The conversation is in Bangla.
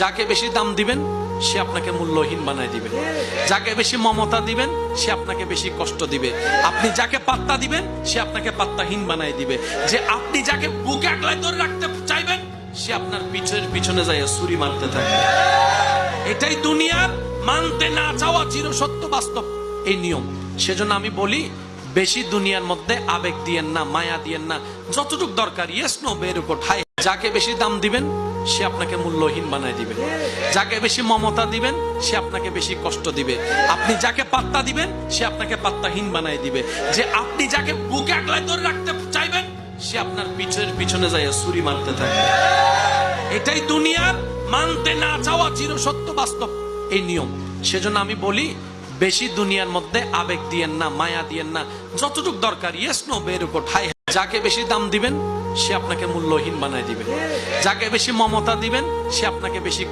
যাকে বেশি দাম দিবেন সে আপনাকে মূল্যহীন বানায় দিবে, যাকে বেশি মমতা দিবেন সে আপনাকে বেশি কষ্ট দিবে, আপনি যাকে পাত্তা দিবেন সে আপনাকে পাত্তাহীন বানায় দিবে, যে আপনি যাকে বুকে আগলায় ধরে রাখতে চাইবেন সে আপনার পিছনে যায় ছুরি মারতে থাকবে। এটাই দুনিয়ার মানতে না চাওয়া চিরসত্য বাস্তব এই নিয়ম। সেজন্য আমি বলি, বেশি দুনিয়ার মধ্যে আবেগ দিয়েন না, মায়া দিয়েন না, যতটুকু দরকার ইয়েস নো বের কোঠায়। যাকে বেশি দাম দিবেন সে আপনাকে মূল্যহীন বানায় দিবে, যাকে বেশি মমতা দিবেন সে আপনাকে বেশি কষ্ট দিবে, আপনি যাকে পাত্তা দিবেন সে আপনাকে পাত্তাহীন বানায় দিবে, যে আপনি যাকে বুকে আগলায় ধরে রাখতে চাইবেন সে আপনার পিছনে যায় ছুরি মারতে থাকবে। এটাই দুনিয়ার মানতে না চাওয়া চিরসত্য বাস্তব এই নিয়ম। সেজন্য আমি বলি, বেশি দুনিয়ার মধ্যে আবেগ দিয়েন না, মায়া দিয়েন না, যতটুকু দরকার ইয়েস নো বের কোঠায়। যাকে বেশি দাম দিবেন সে আপনাকে মূল্যহীন বানায় দিবে, যাকে বেশি মমতা দিবেন সে আপনাকে বেশি